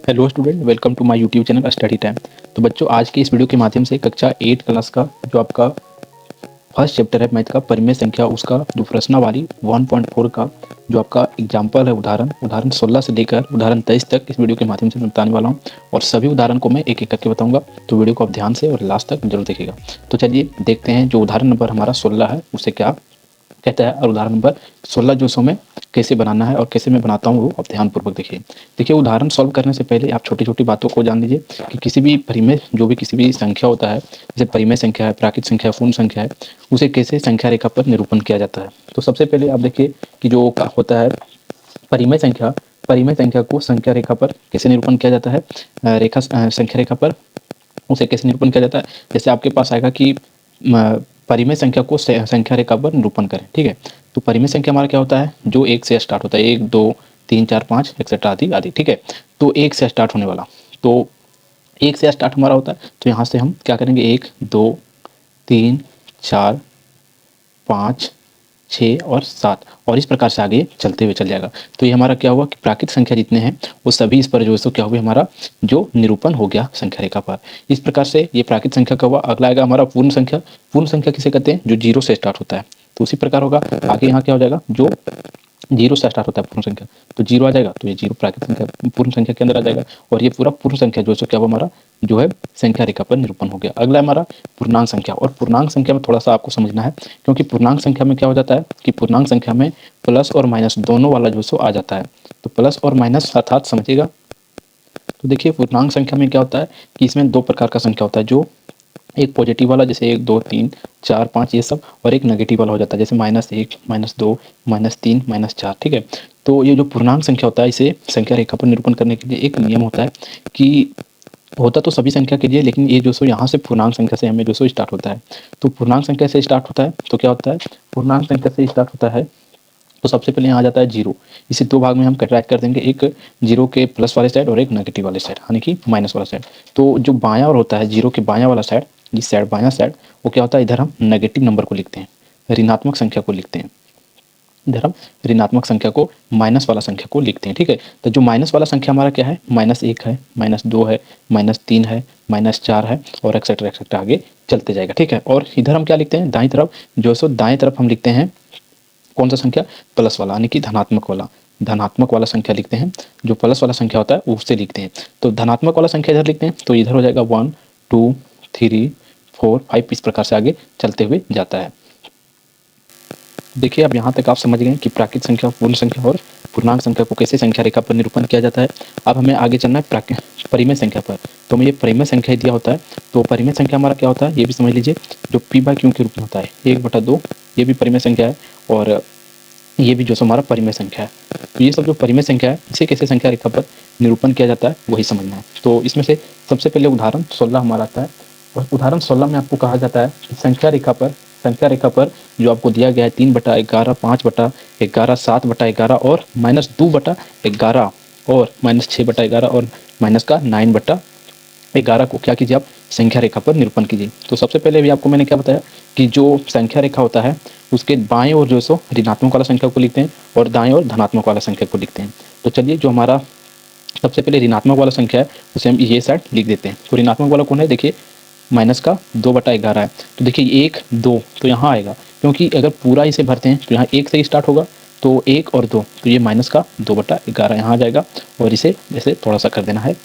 Hello student, welcome to my YouTube channel study time. तो बच्चों, आज की इस वीडियो के माध्यम से कक्षा 8 क्लास का जो आपका फर्स्ट चैप्टर है मैथ का परिमेय संख्या, उसका जो प्रश्नावली 1.4 का जो आपका एग्जाम्पल है, उदाहरण 16 से लेकर उदाहरण 23 तक इस वीडियो के माध्यम से मैं बताने वाला हूँ। और सभी उदाहरण को मैं एक एक करके बताऊंगा, तो वीडियो को आप ध्यान से और लास्ट तक जरूर देखिएगा। तो चलिए देखते हैं जो उदाहरण नंबर हमारा 16 है उसे क्या कहता है, और उदाहरण नंबर 16 जो सो में कैसे बनाना है और कैसे मैं बनाता हूँ वो आप ध्यानपूर्वक देखिए। देखिए, उदाहरण सॉल्व करने से पहले आप छोटी छोटी बातों को जान लीजिए कि किसी भी परिमेय किसी भी संख्या होता है, जैसे परिमेय संख्या है, प्राकृत संख्या, पूर्ण संख्या है, उसे कैसे संख्या रेखा पर निरूपण किया जाता है। तो सबसे पहले आप देखिए कि जो होता है परिमेय संख्या को संख्या रेखा पर कैसे निरूपण किया जाता है। संख्या रेखा पर उसे कैसे निरूपण किया जाता है। जैसे आपके पास आएगा कि परिमेय संख्या को संख्या रेखा पर निरूपण करें, ठीक है। तो परिमेय संख्या हमारा क्या होता है, जो 1 से स्टार्ट होता है, 1 2 3 4 5 एक्सेट्रा आदि आदि, ठीक है। तो 1 से स्टार्ट होने वाला, तो 1 से स्टार्ट हमारा होता है, तो यहाँ से हम क्या करेंगे, 1 2 3 4 5 6 और 7, और इस प्रकार से आगे चलते हुए चल जाएगा। तो ये हमारा क्या हुआ कि प्राकृत संख्या जितने हैं वो सभी इस पर जो है सो क्या हुआ, हमारा जो निरूपण हो गया संख्या रेखा पर। इस प्रकार से ये प्राकृत संख्या का हुआ। अगला आएगा हमारा पूर्ण संख्या। पूर्ण संख्या किसे कहते हैं, जो 0 से स्टार्ट होता है। तो उसी प्रकार होगा आगे, यहाँ क्या हो जाएगा, जो 0 से स्टार्ट होता है पूर्ण संख्या, तो 0 आ जाएगा, तो ये 0 प्राकृत संख्या पूर्ण संख्या के अंदर आ जाएगा। और ये पूरा पूर्ण संख्या जो है क्या हुआ, हमारा जो है संख्या रेखा पर निरूपण हो गया। अगला हमारा पूर्णांक संख्या। और पूर्णांक संख्या में थोड़ा सा आपको समझना है, क्योंकि पूर्णांक संख्या में क्या हो जाता है कि पूर्णांक संख्या में प्लस और माइनस दोनों वाला जो आ जाता है। तो प्लस और माइनस अर्थात समझिएगा। तो देखिए, पूर्णांक संख्या में क्या होता है कि इसमें दो प्रकार का संख्या होता है, जो एक पॉजिटिव वाला जैसे 1 2 3 4 5 ये सब, और एक नेगेटिव वाला हो जाता है जैसे -1 -2 -3 -4, ठीक है। तो ये जो पूर्णांक संख्या होता है, इसे संख्या रेखा पर निरूपण करने के लिए एक नियम होता है कि होता तो सभी संख्या के लिए, लेकिन ये जो सो यहाँ से पूर्णांक संख्या से हमें जो सो स्टार्ट होता है। तो पूर्णांक संख्या से स्टार्ट होता है, तो क्या होता है, पूर्णांक संख्या से स्टार्ट होता है तो सबसे पहले यहाँ आ जाता है 0। इसे दो भाग में हम कैटेगराइज कर देंगे, एक 0 के प्लस वाले साइड और एक नेगेटिव वाले साइड, यानी कि माइनस वाला साइड। तो जो बायां और होता है 0 के बायां वाला साइड, जिस साइड बायां साइड, वो क्या होता है, इधर हम नेगेटिव नंबर को लिखते हैं, ऋणात्मक संख्या को लिखते हैं। इधर हम ऋणात्मक संख्या को, माइनस वाला संख्या को लिखते हैं, ठीक है। तो जो माइनस वाला संख्या हमारा क्या है, -1 है, -2 है, -3 है, -4 है, और एक्सेट्रा एक्सेट्रा आगे चलते जाएगा, ठीक है। और इधर हम क्या लिखते हैं, दाईं तरफ जो सो दाएं तरफ हम लिखते हैं कौन सा संख्या, प्लस वाला, यानी कि धनात्मक वाला संख्या लिखते हैं। जो प्लस वाला संख्या होता है उससे लिखते हैं। तो धनात्मक वाला संख्या इधर लिखते हैं, तो इधर हो जाएगा 1 2 3 4 5, इस प्रकार से आगे चलते हुए जाता है। देखिए, अब यहाँ तक आप समझ गए कि प्राकृत संख्या, पूर्ण संख्या और पूर्णांक संख्या को कैसे संख्या रेखा पर निरूपण किया जाता है। अब हमें आगे चलना है परिमेय संख्या पर। तो हमें ये परिमेय संख्या दिया होता है, तो परिमेय संख्या हमारा क्या होता है ये भी समझ लीजिए, जो p/q के रूप में होता है 1/2, ये भी परिमेय संख्या है, और ये भी जो हमारा परिमेय संख्या है। तो ये सब जो परिमेय संख्या है, इसे कैसे संख्या रेखा पर निरूपण किया जाता है वही समझना है। तो इसमें से सबसे पहले उदाहरण 16 हमारा आता है, और उदाहरण 16 में आपको कहा जाता है कि संख्या रेखा पर जो आपको दिया गया है 3/11, 5/11, 7/11 और -2/11 और -6/11 और माइनस का 9/11 को क्या कीजिए, आप संख्या रेखा पर निरूपण कीजिए। तो सबसे पहले भी आपको मैंने क्या बताया कि जो संख्या रेखा होता है उसके बाएं ओर जो सो ऋणात्मक वाला संख्या को लिखते हैं और दाएं ओर धनात्मक वाला संख्या को लिखते हैं। तो चलिए, जो हमारा सबसे पहले ऋणात्मक वाला संख्या है उसे हम ये साइड लिख देते हैं। तो ऋणात्मक वाला कौन है, देखिए माइनस का 2/11 है। तो देखिए 1 2 तो यहाँ आएगा, क्योंकि अगर पूरा इसे भरते हैं तो यहाँ 1 से स्टार्ट होगा, तो 1 और 2, तो ये माइनस का 2/11 यहाँ आ जाएगा। और इसे जैसे थोड़ा सा कर देना है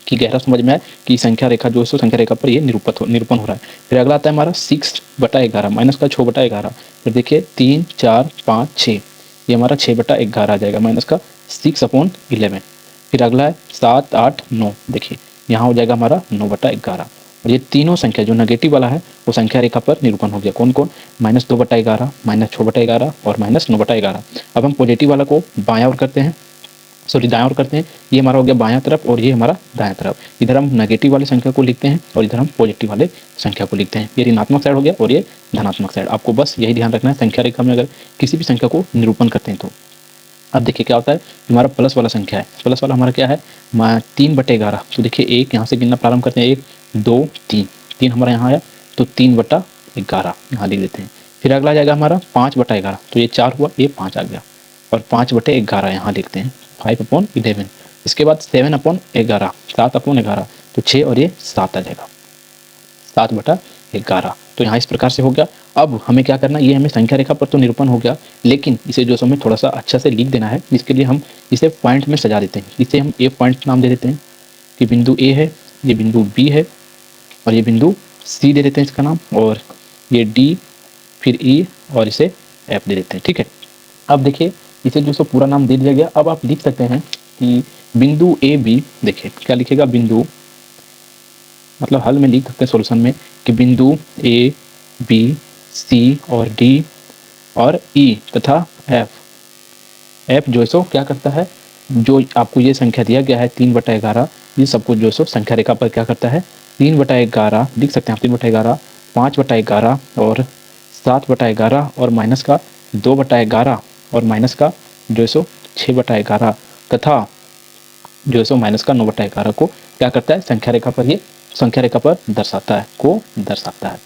कि गहरा समझ में आए कि संख्या रेखा जो है सो संख्या रेखा पर ये निरूपण हो रहा है। फिर अगला आता है हमारा 6/11, माइनस का 6/11। फिर देखिए 3 4 5 6, ये हमारा 6/11 आ जाएगा, माइनस का 6/11। फिर अगला है 7 8 9, देखिए यहाँ हो जाएगा हमारा 9/11। और ये तीनों संख्या जो नेगेटिव वाला है वो संख्या रेखा पर निरूपण हो गया। कौन कौन, -2/11, -6/11 और -9/11। अब हम पॉजिटिव वाला को बायां ओर करते हैं, सॉरी दाएं ओर करते हैं। ये हमारा हो गया बायां तरफ और ये हमारा दाएं तरफ। इधर हम नेगेटिव वाले संख्या को लिखते हैं और इधर हम पॉजिटिव वाले संख्या को लिखते हैं। ये ऋणात्मक साइड हो गया और ये धनात्मक साइड। आपको बस यही ध्यान रखना है संख्या रेखा में अगर किसी भी संख्या को निरूपण करते हैं तो। अब देखिए क्या होता है, हमारा प्लस वाला संख्या है, प्लस वाला हमारा क्या है 3/11। तो देखिए एक यहाँ से गिनना प्रारंभ करते हैं, 1 2 3, 3 हमारा यहाँ आया, तो 3/11 यहाँ लिख देते हैं। फिर अगला आ जाएगा हमारा 5/11, तो ये 4 हुआ, ये 5 आ गया, और 5/11 यहाँ लिखते हैं 5/11। इसके बाद 7/11, 7/11, तो 6 और ये 7 आ जाएगा, 7/11। तो यहाँ इस प्रकार से हो गया। अब हमें क्या करना है, ये हमें संख्या रेखा पर तो निरूपण हो गया, लेकिन इसे जो हमें थोड़ा सा अच्छा से लिख देना है। इसके लिए हम इसे पॉइंट में सजा देते हैं। इसे हम ए पॉइंट नाम दे देते हैं कि बिंदु ए है, ये बिंदु बी है और ये बिंदु सी दे देते हैं इसका नाम, और ये डी, फिर ई और इसे एफ दे देते हैं। ठीक है, अब देखिए इसे जो सो पूरा नाम दे दिया गया। अब आप लिख सकते हैं कि बिंदु ए बी, देखिए क्या लिखेगा, बिंदु मतलब हल में लिख सकते हैं सॉल्यूशन में कि बिंदु ए बी सी और डी और ई तथा एफ जो है सो क्या करता है, जो आपको ये संख्या दिया गया है 3/11, ये सब कुछ जो है सो संख्या रेखा पर क्या करता है, 3/11 लिख सकते हैं आप, 3/11, 5/11 और 7/11 और माइनस का 2/11 और माइनस का जो है सो 6/11 तथा जो है सो माइनस का 9/11 को क्या करता है, संख्या रेखा पर, ये संख्या रेखा पर दर्शाता है, को दर्शाता है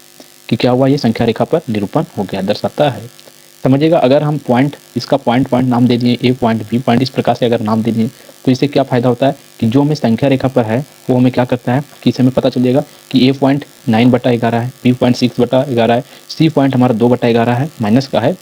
कि क्या हुआ, ये संख्या रेखा पर निरूपण हो गया, दर्शाता है। समझिएगा, अगर हम पॉइंट, इसका पॉइंट नाम दे दिए, ए पॉइंट बी पॉइंट, इस प्रकार से अगर नाम दे दिए तो इससे क्या फ़ायदा होता है कि जो हमें संख्या रेखा पर है वो हमें क्या करता है कि इसे हमें पता चलेगा कि ए पॉइंट 9/11 है, बी पॉइंट 6/11 है, सी पॉइंट हमारा 2/11 है, माइनस का है,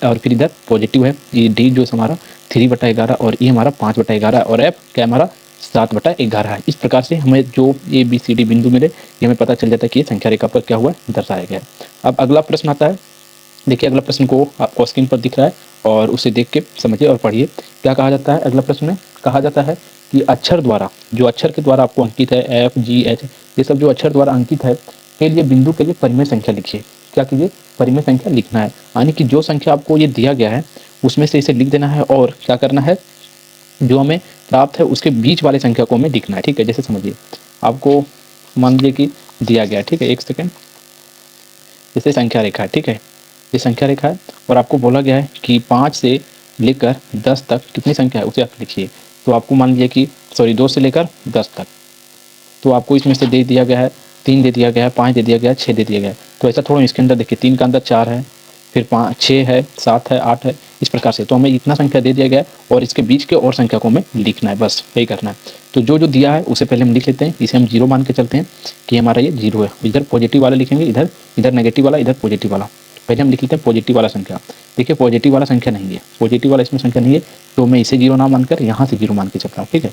और फिर इधर पॉजिटिव है, ये डी जो हमारा 3/11 और ई हमारा 5/11 और एफ क्या हमारा 7/11 है। इस प्रकार से हमें जो ए बी सी डी बिंदु मिले ये हमें पता चल जाता है कि ये संख्या रेखा पर क्या हुआ, दर्शाया गया है। अब अगला प्रश्न आता है, देखिए अगला प्रश्न को आपको स्क्रीन पर दिख रहा है और उसे देख के समझिए और पढ़िए। क्या कहा जाता है, अगला प्रश्न में कहा जाता है कि अक्षर द्वारा, जो अक्षर के द्वारा आपको अंकित है, एफ जी एच, ये सब जो अक्षर द्वारा अंकित है के लिए बिंदु के लिए परिमेय संख्या लिखिए। क्या कीजिए, परिमेय संख्या लिखना है, यानी कि जो संख्या आपको ये दिया गया है उसमें से इसे लिख देना है और क्या करना है, जो हमें प्राप्त है उसके बीच वाले संख्या को हमें लिखना है। ठीक है, जैसे समझिए आपको मान लीजिए कि दिया गया है, ठीक है, एक सेकेंड, जैसे संख्या रेखा है, ठीक है, ये संख्या रेखा है और आपको बोला गया है कि 5 से लेकर 10 तक कितनी संख्या है उसे आप लिखिए। तो आपको मान लीजिए कि 2 से लेकर 10 तक, तो आपको इसमें से दे दिया गया है 3 दे दिया गया है, 5 दे दिया गया है, 6 दे दिया गया है। तो ऐसा थोड़ा इसके अंदर देखिए, 3 का अंदर 4 है, फिर 5 6 है, 7 है, 8 है, इस प्रकार से। तो हमें इतना संख्या दे दिया गया है और इसके बीच के और संख्या को हमें लिखना है, बस यही करना है। तो जो जो दिया है उसे पहले हम लिख लेते हैं, इसे हम 0 मान के चलते हैं कि हमारा ये 0 है। इधर पॉजिटिव वाला लिखेंगे, इधर नेगेटिव वाला, इधर पॉजिटिव वाला। पहले हम लिख लेते हैं पॉजिटिव वाला संख्या। देखिए पॉजिटिव वाला संख्या नहीं है, पॉजिटिव वाला इसमें संख्या नहीं है, तो मैं इसे 0 ना मानकर यहाँ से 0 मान के चलता हूँ। ठीक है,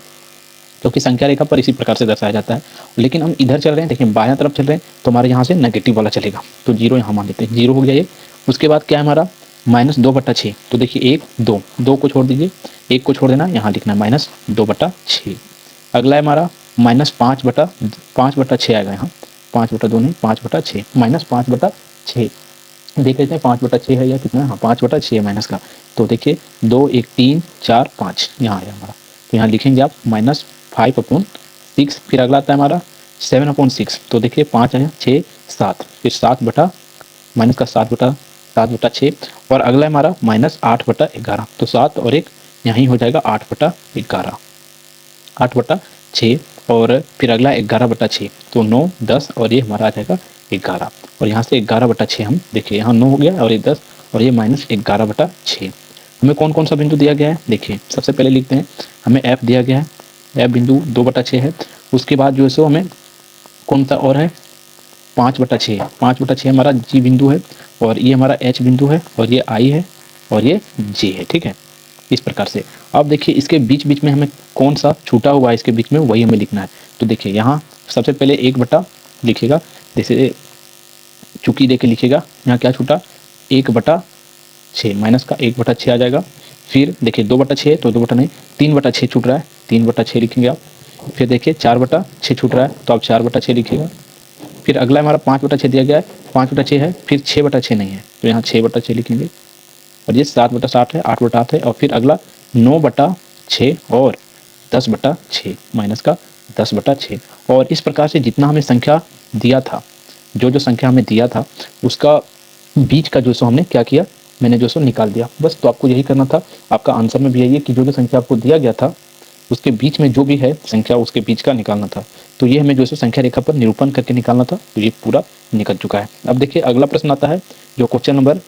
क्योंकि संख्या रेखा पर इसी प्रकार से दर्शाया जाता है। लेकिन हम इधर चल रहे हैं, देखिए बायां तरफ चल रहे हैं, तो हमारे यहाँ से नेगेटिव वाला चलेगा, तो 0 यहाँ मान लेते हैं, 0 हो गया ये। उसके बाद क्या है हमारा -2/6, तो देखिए 1 2 2 को छोड़ दीजिए, 1 को छोड़ देना, यहाँ लिखना है -2/6। अगला है हमारा -5/6 आएगा, यहाँ 5/2 नहीं, 5/6, -5/6 देख लेते हैं 5/6 है या कितना, हाँ 5/6 है माइनस का। तो देखिए 2 1 3 4 5 यहाँ आया हमारा, तो यहाँ लिखेंगे आप -5/6। फिर अगला आता है हमारा 7/6, तो देखिए 5 है, 6 7, फिर 7/6 और अगला है हमारा -8/11, तो 7 और 1 यहीं हो जाएगा 8/11, 8/6 और फिर अगला 11/6, तो 9 10 और ये हमारा आ जाएगा 11, और यहाँ से 11/6 हम देखिए यहाँ 9 हो गया और ये 10 और ये -11/6। हमें कौन कौन सा बिंदु दिया गया है, देखिए सबसे पहले लिखते हैं, हमें F दिया गया है, F बिंदु 2/6 है। उसके बाद जो है सो हमें कौन सा और है 5/6, 5/6 हमारा G बिंदु है और ये हमारा H बिंदु है और ये I है और ये J है। ठीक है, इस प्रकार से। अब देखिए इसके बीच बीच में हमें कौन सा छूटा हुआ है इसके बीच में, वही हमें लिखना है। तो देखिए यहाँ सबसे पहले 1 लिखिएगा, जैसे चुकी दे के लिखिएगा, यहाँ क्या छूटा 1/6, माइनस का 1/6 आ जाएगा। फिर देखिए 2/6 तो 2 नहीं 3/6 छूट रहा है, 3/6 लिखेंगे आप। फिर देखिए 4/6 छूट रहा है, तो आप 4/6 लिखिएगा। फिर अगला हमारा 5/6 दिया गया है, 5/6 है, फिर 6/6 नहीं है, तो यहाँ 6/6 लिखेंगे। और ये 7/7 है, 8/8 है, और फिर अगला 9/6 और 10/6, माइनस का 10/6। और इस प्रकार से जितना हमें संख्या दिया था, जो संख्या हमें दिया था उसका बीच का जो सो हमने क्या किया, मैंने जो सो निकाल दिया, बस। तो आपको यही करना था, आपका आंसर में भी यही है कि जो संख्या आपको दिया गया था उसके बीच में जो भी है संख्या उसके बीच का निकालना था। तो ये हमें जो सो संख्या रेखा पर निरूपण करके निकालना था, तो ये पूरा निकल चुका है। अब देखिए अगला प्रश्न आता है, जो क्वेश्चन नंबर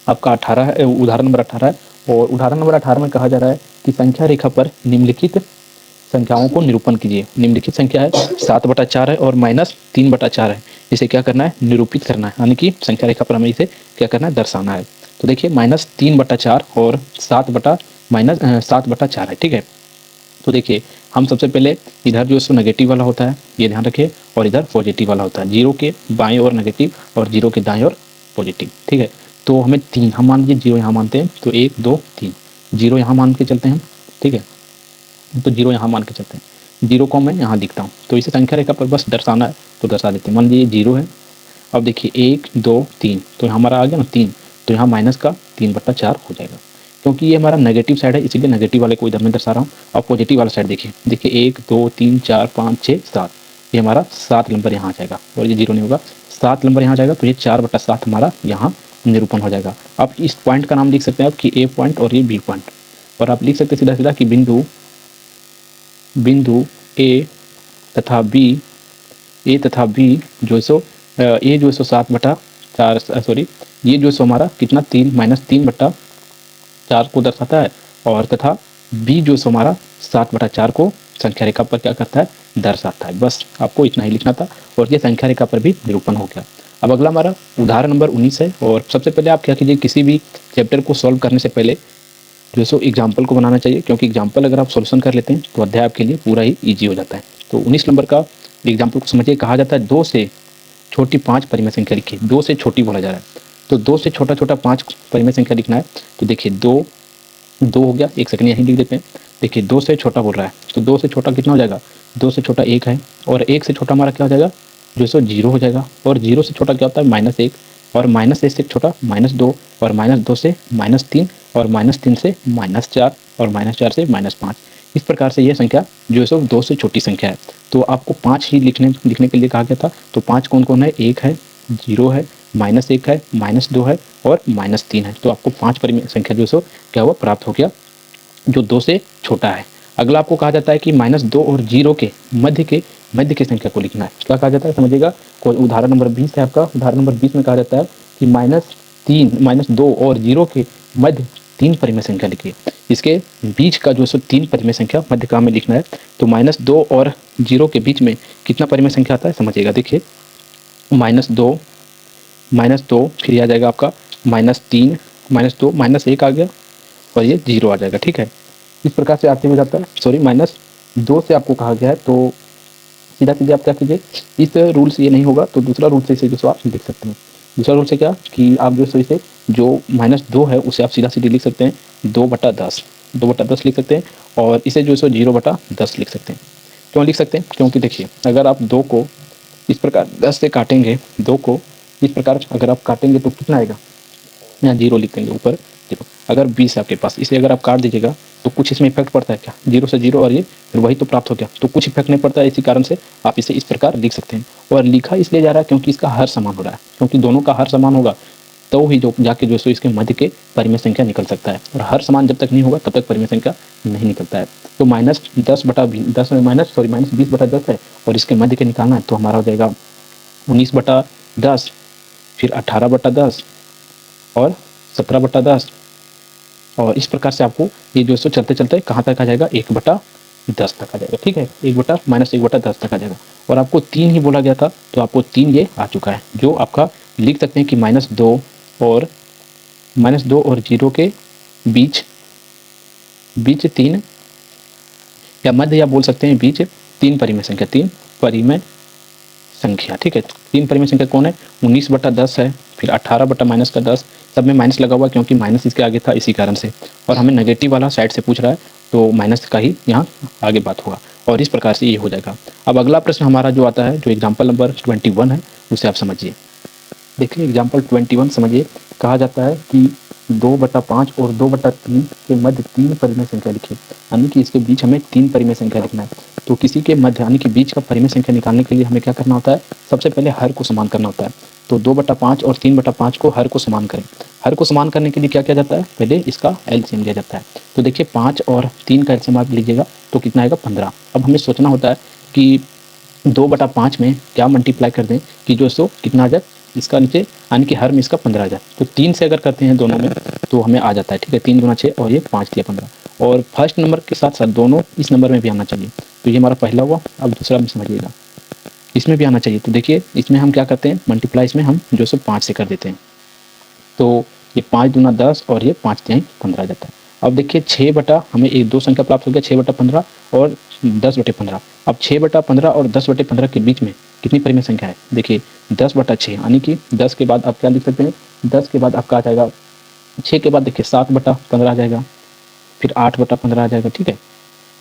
आपका 18 है, उदाहरण नंबर 18 है। और उदाहरण नंबर 18 में कहा जा रहा है कि संख्या रेखा पर निम्नलिखित संख्याओं को निरूपण कीजिए। निम्नलिखित संख्या है 7/4 है और -3/4 है। इसे क्या करना है? निरूपित करना है, यानी कि संख्या रेखा पर हमें इसे क्या करना है? दर्शाना है। तो देखिए -3/4 और 7/4 है, ठीक है। तो देखिए हम सबसे पहले इधर जो है सो नेगेटिव वाला होता है, ये ध्यान रखिए, और इधर पॉजिटिव वाला होता है। 0 के बाएं ओर नेगेटिव और 0 के दाएं ओर पॉजिटिव, ठीक है। तो हमें 3, हम मान लीजिए 0 यहाँ मानते हैं, तो 1 2 3, 0 यहाँ मान के चलते हैं, ठीक है। तो 0 यहाँ मान के चलते हैं, 0 को मैं यहाँ दिखता हूँ, तो इसे संख्या रेखा पर बस दर्शाना है तो दर्शा देते हैं। मान लीजिए 0 है, अब देखिए 1 2 3, तो हमारा आ गया ना 3, तो यहाँ माइनस का 3/4 हो जाएगा, क्योंकि ये हमारा नेगेटिव साइड है, इसीलिए नेगेटिव वाले को इधर में दर्शा रहा हूँ। और पॉजिटिव वाला साइड देखिए, 1 2 3 4 5 6 7, ये हमारा 7 नंबर यहाँ आ जाएगा, और ये 0 नहीं होगा, 7 नंबर यहाँ आ जाएगा, तो ये 4/7 हमारा यहाँ निरूपण हो जाएगा। आप इस पॉइंट का नाम लिख सकते हैं आप कि ए पॉइंट और ये बी पॉइंट, और आप लिख सकते हैं सीधा सीधा कि बिंदु ए तथा बी जो सो ए जो सो 7/4 सॉरी, ये जो सो हमारा कितना 3 -3/4 को दर्शाता है, और तथा बी जो सो हमारा 7/4 को संख्या रेखा पर क्या करता है? दर्शाता है। बस आपको इतना ही लिखना था, और ये संख्या रेखा पर भी निरूपण हो गया। अब अगला हमारा उदाहरण नंबर 19 है, और सबसे पहले आप क्या कीजिए, किसी भी चैप्टर को सॉल्व करने से पहले जो सो एग्जाम्पल को बनाना चाहिए, क्योंकि एग्जाम्पल अगर आप सॉल्यूशन कर लेते हैं तो अध्याय आपके लिए पूरा ही ईजी हो जाता है। तो 19 नंबर का एग्जाम्पल को समझिए। कहा जाता है 2 से छोटी 5 परिमेय संख्या लिखिए। 2 से छोटी बोला जा रहा है, तो 2 से छोटा 5 परिमेय संख्या लिखना है। तो देखिए 2 हो गया, एक सेकंड यहीं लिख देते हैं। देखिए 2 से छोटा बोल रहा है, तो 2 से छोटा कितना हो जाएगा? 2 से छोटा 1 है, और 1 से छोटा हमारा क्या हो जाएगा? जो सो 0 हो जाएगा, और 0 से छोटा क्या होता है? -1, और -1 से छोटा -2, और -2 से -3, और -3 से -4, और -4 से -5। इस प्रकार से यह संख्या जो है सो 2 से छोटी संख्या है। तो आपको 5 ही लिखने के लिए कहा गया था। तो 5 कौन कौन है? 1 है, 0 है, -1 है, -2 है, और -3 है। तो आपको 5 परिमेय संख्या जो है सो क्या हुआ? प्राप्त हो गया, जो 2 से छोटा है। अगला आपको कहा जाता है कि -2 और 0 के मध्य की संख्या को लिखना है। क्या कहा जाता है समझिएगा। उदाहरण नंबर 20 है आपका। उदाहरण नंबर 20 में कहा जाता है कि -2 और 0 के मध्य 3 परिमेय संख्या लिखिए। इसके बीच का जो सो 3 परिमेय संख्या मध्य का में लिखना है। तो -2 और 0 के बीच में कितना परिमेय संख्या आता है समझिएगा। देखिए -2, फिर ये आ जाएगा आपका -3, -2, -1 आ गया, और ये 0 आ जाएगा, ठीक है। इस प्रकार से आते हुए जाता है। सॉरी, -2 से आपको कहा गया है, तो सीधा सीधे आप क्या कीजिए, इस रूल से ये नहीं होगा तो दूसरा रूल से इसे जो आप लिख सकते हैं। दूसरा रूल से क्या कि आप जो सो इसे जो -2 है उसे आप सीधा सीधे लिख सकते हैं 2/10 लिख सकते हैं, और इसे जो सो 0/10 लिख सकते हैं। क्यों लिख सकते हैं? क्योंकि देखिए अगर आप 2 को इस प्रकार 10 से काटेंगे, 2 को इस प्रकार अगर आप काटेंगे तो कितना आएगा? यहाँ 0 लिख देंगे ऊपर 0। अगर 20 है आपके पास, इसे अगर आप काट दीजिएगा तो कुछ इसमें इफेक्ट पड़ता है क्या? 0 से 0 और ये फिर वही तो प्राप्त हो गया, तो कुछ इफेक्ट नहीं पड़ता है। इसी कारण से आप इसे इस प्रकार लिख सकते हैं। और लिखा इसलिए जा रहा है क्योंकि इसका हर समान हो रहा है, क्योंकि दोनों का हर समान होगा तो ही जो जाके जो सो इसके मध्य के परिमेय संख्या निकल सकता है, और हर समान जब तक नहीं होगा तब तक परिमेय संख्या नहीं निकलता है। तो -20/10 है, और इसके मध्य के निकालना है, तो हमारा हो जाएगा 19/10, फिर 18/10 और 17/10, और इस प्रकार से आपको ये जो सो चलते चलते कहाँ तक आ जाएगा? 1/10 तक आ जाएगा, ठीक है। 1/10 तक आ जाएगा, और आपको 3 ही बोला गया था, तो आपको 3 ये आ चुका है, जो आपका लिख सकते हैं कि -2 और 0 के बीच 3, या मध्य, या बोल सकते हैं बीच 3 परिमेय संख्या, 3 परिमेय संख्या, ठीक है। 3 परिमेय संख्या कौन है? 19/10 है, फिर 18/-10, सब में माइनस लगा हुआ क्योंकि माइनस इसके आगे था, इसी कारण से। और हमें नेगेटिव वाला साइड से पूछ रहा है, तो माइनस का ही यहाँ आगे बात होगा, और इस प्रकार से ये हो जाएगा। अब अगला प्रश्न हमारा जो आता है, जो एग्जाम्पल नंबर 21 है, उसे आप समझिए। देखिए एग्जाम्पल 21 समझिए। कहा जाता है कि 2/5 और 2/3 के मध्य 3 परिमेय संख्या लिखिए, यानी कि इसके बीच हमें 3 परिमेय संख्या लिखना है। तो किसी के मध्य यानी कि बीच का परिमेय संख्या निकालने के लिए हमें क्या करना होता है? सबसे पहले हर को समान करना होता है। तो 2/5 और 3/5 को हर को समान करें। हर को समान करने के लिए क्या किया जाता है? पहले इसका एलसीएम लिया जाता है। तो देखिए 5 और 3 का एलसीएम आप लीजिएगा तो कितना आएगा? 15। अब हमें सोचना होता है कि 2/5 में क्या मल्टीप्लाई कर दें कि जो सो कितना आ जाए इसका नीचे, यानी कि हर में इसका 15 आ जाए। तो 3 से अगर करते हैं दोनों में तो हमें आ जाता है, ठीक है। 3 गुना 6 और ये 5 दिया 15, और फर्स्ट नंबर के साथ साथ दोनों इस नंबर में भी आना चाहिए। तो ये हमारा पहला हुआ। अब दूसरा में समझिएगा, इसमें भी आना चाहिए। तो देखिए इसमें हम क्या करते हैं, मल्टीप्लाई इसमें हम जो सो 5 से कर देते हैं। तो ये 5 दूना 10 और ये 5 तिहाई 15 आ जाता है। अब देखिए 6 बटा हमें एक दो संख्या प्राप्त हो गया, 6 बटा 15 और 10 बटे 15। अब 6 बटा 15 और 10 बटे 15 के बीच में कितनी परिमेय संख्या है, देखिए 10 बटा 6, यानी कि 10 के बाद आप क्या लिख सकते हैं, 10 के बाद आपका आ जाएगा 6 के बाद देखिए 7 बटा 15 आ जाएगा, फिर 8 बटा 15 आ जाएगा, ठीक है,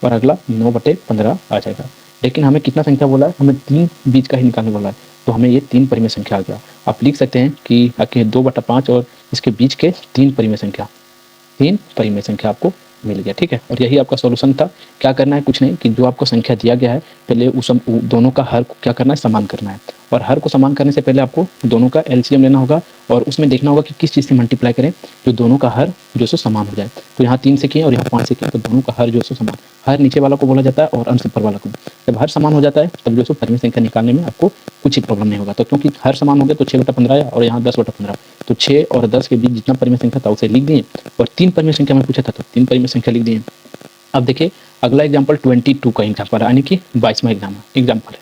और अगला 9 बटे 15 आ जाएगा। लेकिन हमें कितना संख्या बोला है, हमें 3 बीच का ही निकालने बोला है, तो हमें ये 3 परिमेय संख्या आ गया। आप लिख सकते हैं कि आपके 2 बटा 5 और इसके बीच के 3 परिमेय संख्या, 3 परिमेय संख्या आपको मिल गया, ठीक है। और यही आपका सॉल्यूशन था। क्या करना है, कुछ नहीं कि जो आपको संख्या दिया गया है पहले उस दोनों का हर को क्या करना है, समान करना है। और हर को समान करने से पहले आपको दोनों का एलसीएम लेना होगा और उसमें देखना होगा कि किस चीज़ से मल्टीप्लाई करें जो दोनों का हर जो सो समान हो जाए। तो यहाँ 3 से किए और यहाँ 5 से किए, तो दोनों का हर जो सो समान, हर नीचे वाला को बोला जाता है और अंश ऊपर वाला को। जब हर समान हो जाता है तब जो सो परिमेय संख्या निकालने में आपको कुछ ही प्रॉब्लम नहीं होगा। तो क्योंकि हर समान हो गया तो 6 बटा 15 आया और यहाँ 10 बटा 15, तो 6 और 10 के बीच जितना परिमेय संख्या था उसे लिख दिए और 3 परिमेय संख्या में पूछा था तो 3 परिमेय संख्या लिख दिए। अब देखिए अगला एग्जाम्पल 22 का एग्जाम्पल है, यानी कि 22वां एग्जाम्पल है।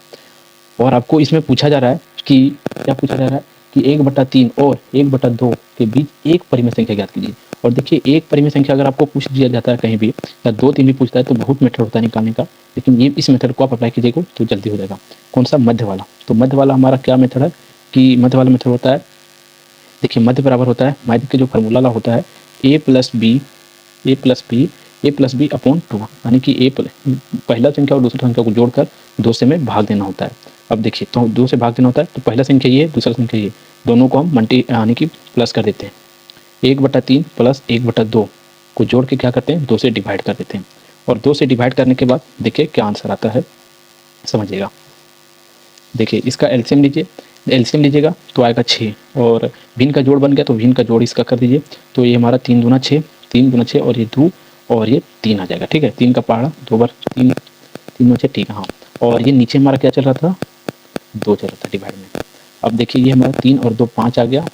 और आपको इसमें पूछा जा रहा है कि क्या पूछा जा रहा है कि 1/3 और 1/2 के बीच एक परिमेय संख्या ज्ञात कीजिए। और देखिए एक परिमेय संख्या अगर आपको पूछ दिया जाता है कहीं भी या 2-3 भी पूछता है तो बहुत मेथड होता है निकालने का, लेकिन ये इस मेथड को आप अप्लाई कीजिएगा तो जल्दी हो जाएगा। कौन सा, मध्य वाला। तो मध्य वाला हमारा क्या मेथड है कि मध्य वाला मेथड होता है, देखिए मध्य बराबर होता है, मध्य के जो फार्मूला होता है a प्लस बी अपॉन 2, यानी कि पहला संख्या और दूसरी संख्या को जोड़कर 2 से में भाग देना होता है। अब देखिए तो 2 से भाग देना होता है तो पहला संख्या ये, दूसरा संख्या ये, दोनों को हम यानी कि प्लस कर देते हैं। 1/3 प्लस 1/2 को जोड़ के क्या करते हैं, 2 से डिवाइड कर देते हैं। और 2 से डिवाइड करने के बाद देखिए क्या आंसर आता है, समझिएगा। देखिए इसका एलसीएम लीजिए, एलसीएम लीजिएगा तो आएगा 6 और भिन्न का जोड़ बन गया तो भिन्न का जोड़ इसका कर दीजिए। तो ये हमारा 3 दूना 6, 3 दूना 6 और ये 2 और ये 3 आ जाएगा, ठीक है। 3 का पहाड़ा 2 बार 3, 3 दूना 6, ठीक है हाँ। और ये नीचे हमारा क्या चल रहा था, 2 चल रहा था डिवाइड में। अब देखिए ये हमारा 3 और 2 5 आ गया,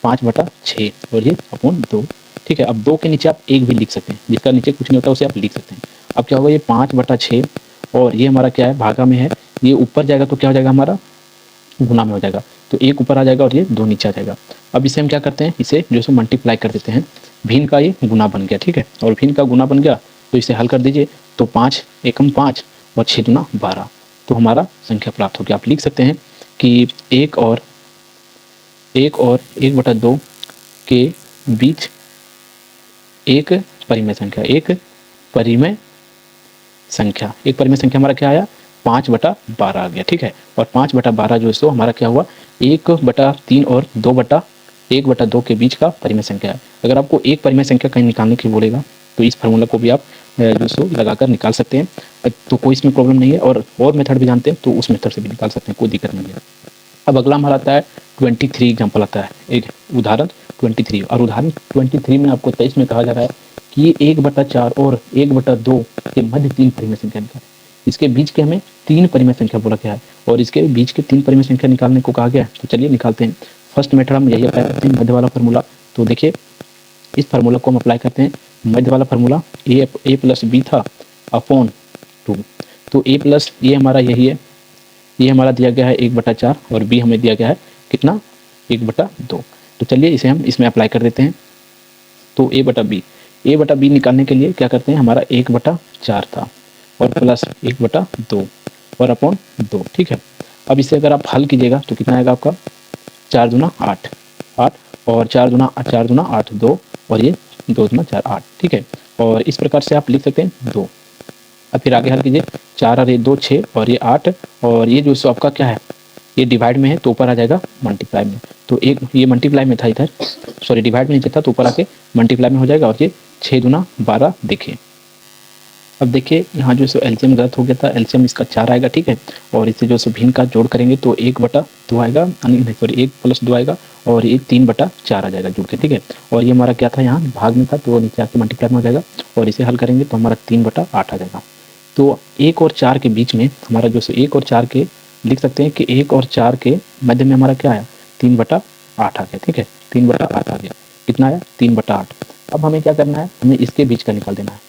5/6 और ये अपॉन 2, ठीक है। अब 2 के नीचे आप 1 भी लिख सकते हैं, जिसका नीचे कुछ नहीं होता उसे आप लिख सकते हैं। अब क्या होगा, ये 5/6 और ये हमारा क्या है, भागा में है, ये ऊपर जाएगा तो क्या हो जाएगा हमारा, गुना में हो जाएगा। तो 1 ऊपर आ जाएगा और ये 2 नीचे आ जाएगा। अब इसे हम क्या करते हैं, इसे जो सो मल्टीप्लाई कर देते हैं, भिन्न का ये गुना बन गया, ठीक है। और भिन्न का गुना बन गया तो इसे हल कर दीजिए, तो 5 एकम 5 और 6 दूना 12, तो हमारा संख्या प्राप्त हो गया। आप लिख सकते हैं कि 1 और 1/2 के बीच एक परिमेय संख्या, एक परिमेय संख्या हमारा क्या आया, 5/12 आ गया, ठीक है। और 5/12 जो है सो हमारा क्या हुआ, 1/3 और 1/2 के बीच का परिमेय संख्या है। अगर आपको एक परिमेय संख्या कहीं निकालने की बोलेगा तो इस फार्मूला को भी आप जो सो लगाकर निकाल सकते हैं, तो कोई इसमें प्रॉब्लम नहीं है। और मेथड भी जानते हैं तो उस मेथड से भी निकाल सकते हैं, कोई दिक्कत नहीं है। अब अगला हमारा आता है 23 एग्जाम्पल आता है, एक उदाहरण 23। और उदाहरण 23 में आपको 23 में कहा जा रहा है कि 1/4 और 1/2 के मध्य 3 परिमेय संख्या निकालें। इसके बीच के हमें 3 परिमेय संख्या बोला गया है और इसके बीच के 3 परिमेय संख्या निकालने को कहा गया है। तो चलिए निकालते हैं। फर्स्ट मेथड हम यही अप्लाई करते हैं, मध्य वाला फार्मूला। तो देखिए इस फार्मूला को हम अप्लाई करते हैं, मध्य वाला फार्मूला a प्लस बी था अपॉन 2। तो a प्लस ये हमारा यही है, ये हमारा दिया गया है 1/4 और b हमें दिया गया है कितना, 1/2। तो चलिए इसे हम इसमें अप्लाई कर देते हैं। तो a/b निकालने के लिए क्या करते हैं, हमारा 1/4 था और प्लस 1/2 और अपॉन 2, ठीक है। अब इसे अगर आप हल कीजिएगा तो कितना आएगा आपका, 4 दूना 8 और 4 दूना 8 2 और ये 2 दूना 4 8, ठीक है। और इस प्रकार से आप लिख सकते हैं 2। अब फिर आगे हल कीजिए, 4 और ये 2 6 और ये 8 और ये जो सो आपका क्या है, ये डिवाइड में है तो ऊपर आ जाएगा मल्टीप्लाई में। तो एक ये मल्टीप्लाई में था इधर, सॉरी डिवाइड में नीचे था तो ऊपर आके मल्टीप्लाई में हो जाएगा। और ये 6 दूना 12 देखिए। अब देखिए यहाँ जो सो एलसीएम गलत हो गया था, एलसीएम इसका 4 आएगा, ठीक है। और इसे जो सो भिन्न का जोड़ करेंगे तो 1/2 आएगा, सॉरी 1 + 2 आएगा और ये 3/4 आ जाएगा जुड़ के, ठीक है। और ये हमारा क्या था, यहाँ भाग में था तो नीचे आके मल्टीप्लाई में हो जाएगा और इसे हल करेंगे तो हमारा 3/8 आ जाएगा। तो 1 और 4 के बीच में हमारा जो सो 1 और 4 के लिख सकते हैं कि 1 और 4 के मध्य में हमारा क्या आया, 3/8 आ गया, ठीक है। 3/8 आ गया, कितना आया, 3/8। अब हमें क्या करना है, हमें इसके बीच का निकाल देना है,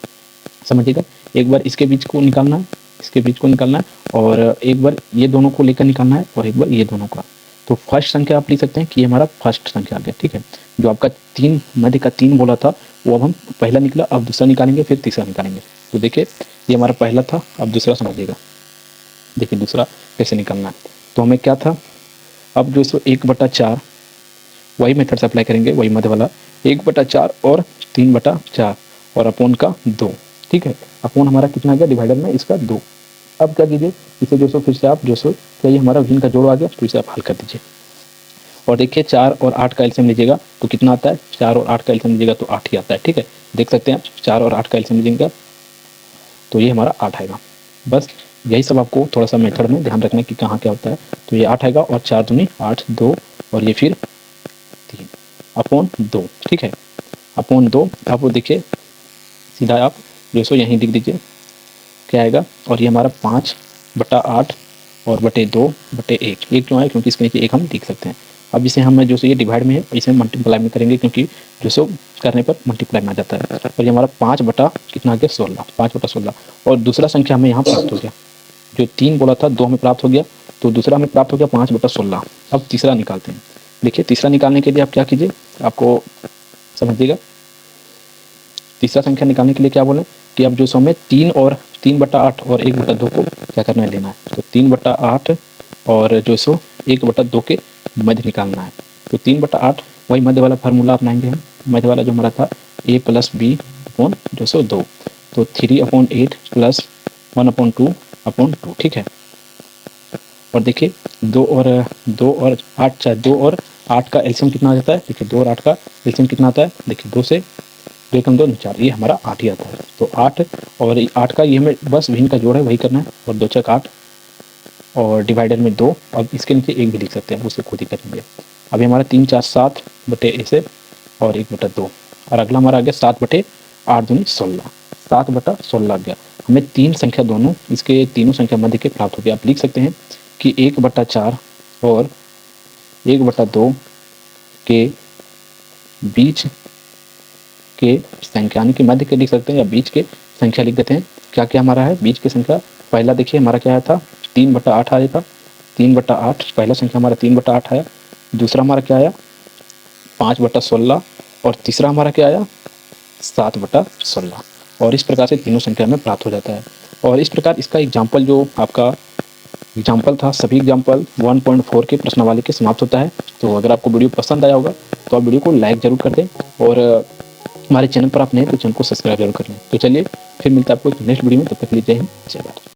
समझिएगा। एक बार इसके बीच को निकालना है इसके बीच को निकालना है, और एक बार ये दोनों को लेकर निकालना है और एक बार ये दोनों का। तो फर्स्ट संख्या आप लिख सकते हैं कि ये हमारा फर्स्ट संख्या आ गया, ठीक है। जो आपका 3 मध्य का 3 बोला था वो अब हम पहला निकला, अब दूसरा निकालेंगे, फिर तीसरा निकालेंगे। तो देखिए ये हमारा पहला था, अब दूसरा समझिएगा। देखिए दूसरा कैसे निकालना है। तो हमें क्या था, अब जो सो 1/4 वही मेथड से अप्लाई करेंगे, वही मध्य वाला 1/4 और 3/4 और अपोन का 2, ठीक है। अपोन हमारा कितना आ गया डिवाइडर में इसका 2। अब क्या कीजिए, इसे जो सो फिर से आप जो सो क्या ये हमारा भिन्न का जोड़ आ गया, तो इसे आप हल कर दीजिए। और देखिए 4 और 8 का एलसीएम लीजिएगा तो कितना आता है, 4 और 8 का एलसीएम लीजिएगा तो 8 ही आता है, ठीक है। देख सकते हैं आप 4 और 8 का एलसीएम लीजिएगा तो ये हमारा 8 आएगा। बस यही सब आपको थोड़ा सा मेथड में ध्यान रखना है कि कहाँ क्या होता है। तो ये 8 आएगा और 4 दूनी 8, 2 और ये फिर 3 अपोन 2, ठीक है। अपोन 2 आप वो देखिए सीधा आप जो सो यहीं लिख दीजिए क्या आएगा, और ये हमारा 5/8 और बटे 2/1। एक क्यों आया, क्योंकि इसके नीचे एक हम लिख सकते हैं। अब इसे हम जो सो ये डिवाइड में है इसे मल्टीप्लाई में करेंगे, क्योंकि जो सो करने पर मल्टीप्लाई में आ जाता है। और ये हमारा 5 बटा कितना आ गया 16, 5/16। और दूसरा संख्या हमें यहाँ प्राप्त हो गया, जो 3 बोला था 2 हमें प्राप्त हो गया, तो दूसरा हमें प्राप्त हो गया 5/16। अब तीसरा निकालते हैं। देखिए तीसरा निकालने के लिए आप क्या कीजिए, आपको समझिएगा तीसरा संख्या निकालने के लिए क्या बोले कि अब जो सो हमें 3/8 और 1/2 को क्या करना है, लेना है। तो 3/8 और जो सो 1/2 के मध्य निकालना है। तो 3/8 वही मध्य वाला फार्मूला अपनाएंगे हम। मध्य वाला जो हमारा था a + b अपॉन जो सो 2, तो 3/8 + 1/2/2, ठीक है। और देखिए 2 और 8 का एलसीएम कितना आ जाता है, देखिए 2 और 8 का एलसीएम कितना आता है, देखिए 2 से 2 कम 2 4, ये हमारा 8 ही आता है। तो 8 और 8 का ये हमें बस भिन्न का जोड़ है वही करना है, और 2 × 8 और डिवाइडर में 2, अब इसके नीचे 1 भी लिख सकते हैं, उसे खुद ही करेंगे। अभी हमारा 3 4 7 बटे ऐसे और 1/2, और अगला हमारा आ गया 7/8 दूनी 16, 7/16 आ गया। हमें 3 संख्या दोनों इसके तीनों संख्या मध्य के प्राप्त हो गया। आप लिख सकते हैं कि 1/4 और 1/2 के बीच के संख्या यानी कि मध्य के लिख सकते हैं, या बीच के संख्या लिख देते हैं। क्या क्या हमारा है बीच के संख्या, पहला देखिए हमारा क्या आया था 3/8 आया था, 3/8 पहला संख्या हमारा 3/8 आया। दूसरा हमारा क्या आया 5/16, और तीसरा हमारा क्या आया 7/16। और इस प्रकार से तीनों संख्या में प्राप्त हो जाता है। और इस प्रकार इसका एग्जाम्पल जो आपका एग्जाम्पल था, सभी एग्जाम्पल 1.4 के प्रश्नावली के समाप्त होता है। तो अगर आपको वीडियो पसंद आया होगा तो आप वीडियो को लाइक जरूर कर दें, और हमारे चैनल पर आप नए तो चैनल को सब्सक्राइब जरूर कर लें। तो चलिए फिर मिलता है आपको नेक्स्ट वीडियो में, तब तक के लिए जय हिंद, जय भारत।